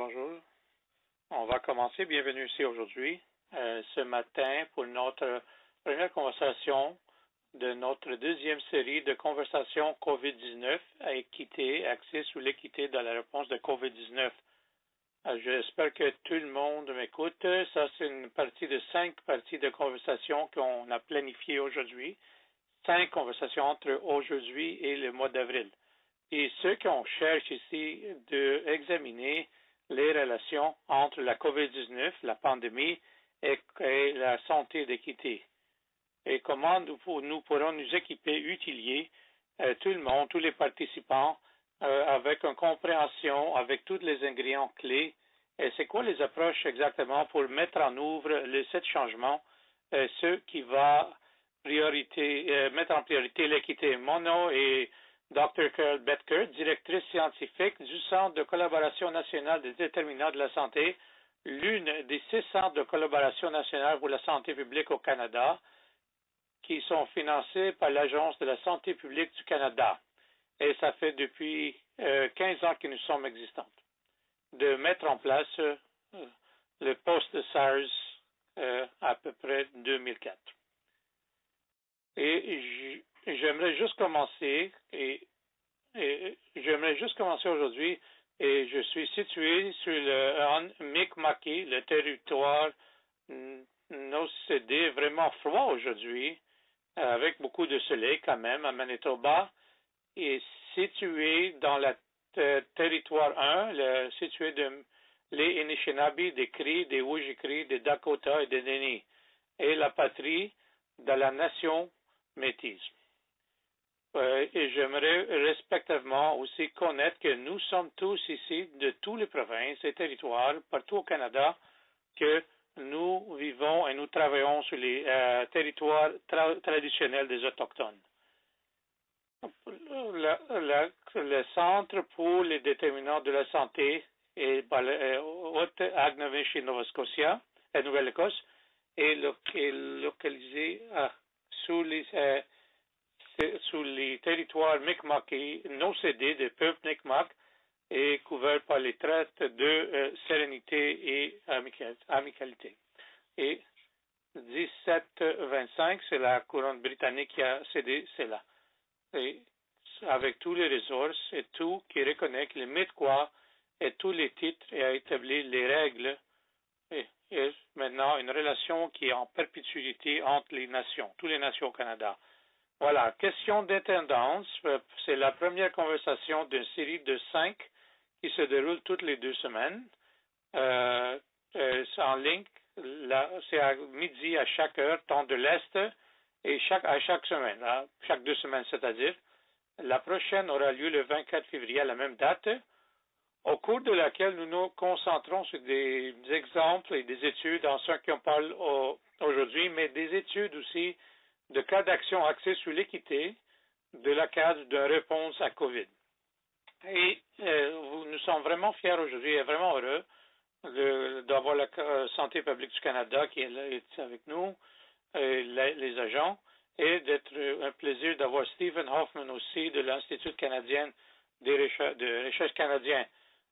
bonjour. On va commencer. Bienvenue ici aujourd'hui, ce matin, pour notre première conversation de notre deuxième série de conversations COVID-19 à équité, axée sur l'équité dans la réponse de COVID-19. J'espère que tout le monde m'écoute. Ça, c'est une partie de 5 parties de conversation qu'on a planifiées aujourd'hui. 5 conversations entre aujourd'hui et le mois d'avril. Et ce qu'on cherche ici d'examiner les relations entre la COVID-19, la pandémie, et la santé d'équité. Et comment nous pourrons nous équiper, utiliser tout le monde, tous les participants, avec une compréhension, avec tous les ingrédients clés. Et c'est quoi les approches exactement pour mettre en œuvre les 7 changements, ce qui va mettre en priorité l'équité. Mon nom est Dr. Carol Betker, directrice scientifique du Centre de collaboration nationale des déterminants de la santé, l'une des 6 centres de collaboration nationale pour la santé publique au Canada, qui sont financés par l'Agence de la santé publique du Canada. Et ça fait depuis 15 ans que nous sommes existantes, de mettre en place le post-SARS à peu près 2004. Et j'aimerais juste commencer aujourd'hui, et je suis situé sur le Mi'kmaq, le territoire non-cédé, vraiment froid aujourd'hui, avec beaucoup de soleil quand même, à Manitoba, et situé dans le territoire 1, situé de les Anishinaabe, des Cris, des Wujikri, des Dakota et des Dene, et la patrie de la nation métisse. Et j'aimerais respectivement aussi connaître que nous sommes tous ici de toutes les provinces et territoires partout au Canada, que nous vivons et nous travaillons sur les territoires traditionnels des Autochtones. Le Centre pour les déterminants de la santé est Haute-Agnovie, Nova Scotia, Nouvelle-Écosse, est localisé sous les territoires Mi'kmaq non cédés des peuples Mi'kmaq et couvert par les traités de sérénité et amicalité. Et 1725, c'est la couronne britannique qui a cédé cela. Et avec tous les ressources et tout qui reconnaît les Mi'kmaq et tous les titres et a établi les règles et maintenant une relation qui est en perpétuité entre les nations, toutes les nations au Canada. Voilà, question d'intendance, c'est la première conversation d'une série de 5 qui se déroule toutes les 2 semaines. C'est en ligne, c'est à midi à chaque heure, temps de l'Est, et à chaque semaine, chaque 2 semaines, c'est-à-dire. La prochaine aura lieu le 24 février à la même date, au cours de laquelle nous nous concentrons sur des exemples et des études en ce qu'on parle aujourd'hui, mais des études aussi de cas d'action axés sur l'équité de la cadre d'une réponse à COVID. Et nous sommes vraiment fiers aujourd'hui et vraiment heureux d'avoir la Santé publique du Canada qui est là avec nous, les agents, et d'être un plaisir d'avoir Stephen Hoffman aussi de l'Institut canadien de recherche canadien.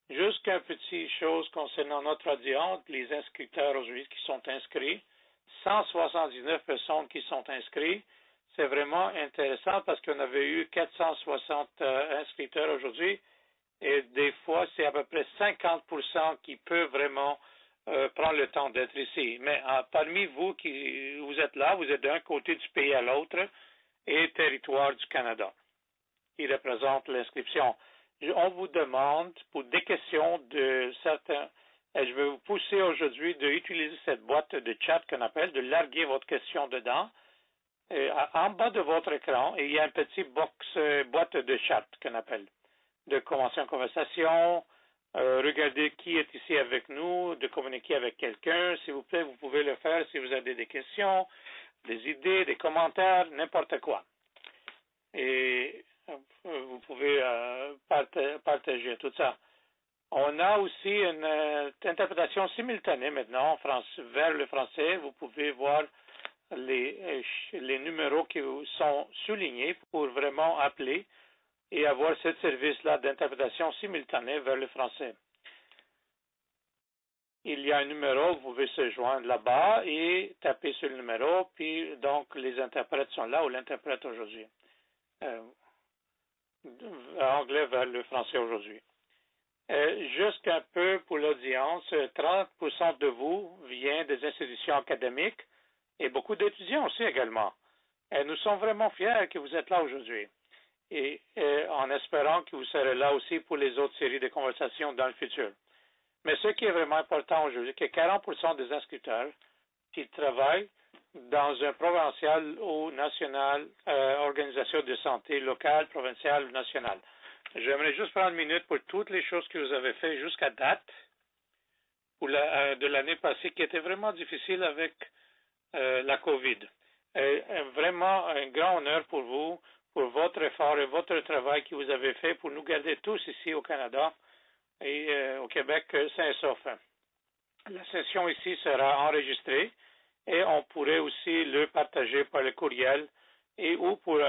Juste une petite chose concernant notre audience, les inscripteurs aujourd'hui qui sont inscrits, 179 personnes qui sont inscrites. C'est vraiment intéressant parce qu'on avait eu 460 inscripteurs aujourd'hui et des fois, c'est à peu près 50% qui peuvent vraiment prendre le temps d'être ici. Mais parmi vous vous êtes là, vous êtes d'un côté du pays à l'autre et territoire du Canada qui représente l'inscription. On vous demande pour des questions de certains. Je vais vous pousser aujourd'hui d'utiliser cette boîte de chat qu'on appelle, de larguer votre question dedans. En bas de votre écran, il y a un petit boîte de chat qu'on appelle. De commencer une conversation, regarder qui est ici avec nous, de communiquer avec quelqu'un. S'il vous plaît, vous pouvez le faire si vous avez des questions, des idées, des commentaires, n'importe quoi. Et vous pouvez partager tout ça. On a aussi une interprétation simultanée maintenant vers le français. Vous pouvez voir les numéros qui sont soulignés pour vraiment appeler et avoir ce service-là d'interprétation simultanée vers le français. il y a un numéro, vous pouvez se joindre là-bas et taper sur le numéro, puis donc les interprètes sont là ou l'interprète aujourd'hui. Anglais vers le français aujourd'hui. Juste un peu pour l'audience, 30% de vous vient des institutions académiques et beaucoup d'étudiants aussi également. Et nous sommes vraiment fiers que vous êtes là aujourd'hui. Et en espérant que vous serez là aussi pour les autres séries de conversations dans le futur. Mais ce qui est vraiment important aujourd'hui, c'est que 40% des inscripteurs qui travaillent dans un provincial ou national, organisation de santé locale, provinciale ou nationale. J'aimerais juste prendre une minute pour toutes les choses que vous avez faites jusqu'à date de l'année passée qui était vraiment difficile avec la COVID. Vraiment un grand honneur pour vous, pour votre effort et votre travail que vous avez fait pour nous garder tous ici au Canada et au Québec sains et saufs. La session ici sera enregistrée et on pourrait aussi le partager par le courriel et ou pour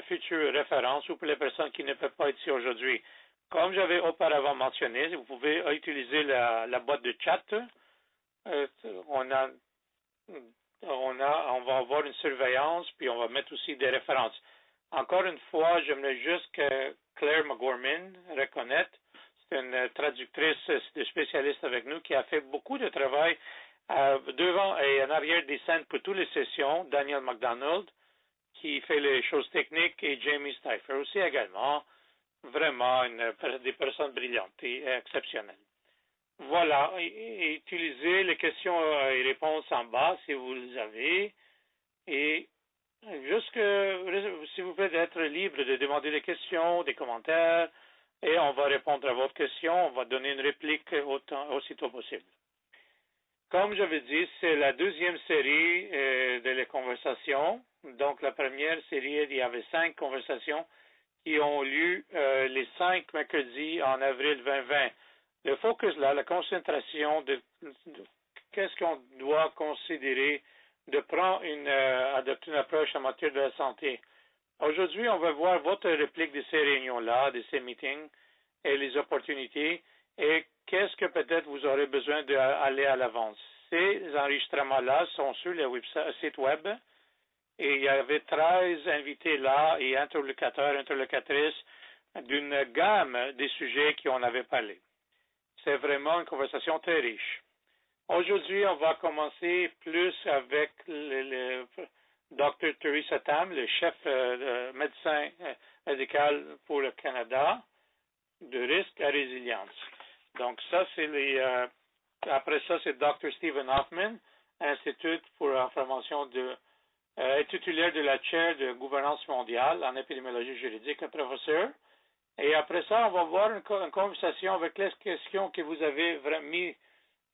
future référence ou pour les personnes qui ne peuvent pas être ici aujourd'hui. Comme j'avais auparavant mentionné, vous pouvez utiliser la boîte de chat. On va avoir une surveillance, puis on va mettre aussi des références. Encore une fois, j'aimerais juste que Claire McGorman reconnaisse, c'est une traductrice de spécialiste avec nous qui a fait beaucoup de travail devant et en arrière des scènes pour toutes les sessions. Daniel McDonald, qui fait les choses techniques, et Jamie Stifer aussi également. Vraiment des personnes brillantes et exceptionnelles. Voilà, utilisez les questions et réponses en bas si vous les avez. Et juste que, s'il vous plaît, d'être libre de demander des questions, des commentaires, et on va répondre à votre question. On va donner une réplique aussitôt possible. Comme j'avais dit, c'est la deuxième série de les conversations. Donc, la première série, il y avait 5 conversations qui ont lieu les 5 mercredis en avril 2020. Le focus là, la concentration de qu'est-ce qu'on doit considérer de prendre adopter une approche en matière de la santé. Aujourd'hui, on va voir votre réplique de ces réunions-là, de ces meetings et les opportunités et qu'est-ce que peut-être vous aurez besoin d'aller à l'avance. Ces enregistrements-là sont sur le site web et il y avait 13 invités là et interlocutrices d'une gamme des sujets qu'on avait parlé. C'est vraiment une conversation très riche. Aujourd'hui, on va commencer plus avec le Dr. Theresa Tam, le chef médecin médical pour le Canada, de risque à résilience. Donc ça, c'est après ça, c'est Dr. Stephen Hoffman, Institut pour la formation titulaire de la chaire de gouvernance mondiale en épidémiologie juridique, un professeur. Et après ça, on va voir une conversation avec les questions que vous avez mis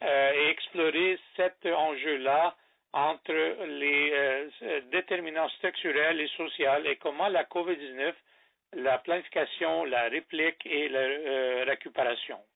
et explorer cet enjeu-là entre les déterminants structurels et sociaux et comment la COVID-19, la planification, la réplique et la récupération.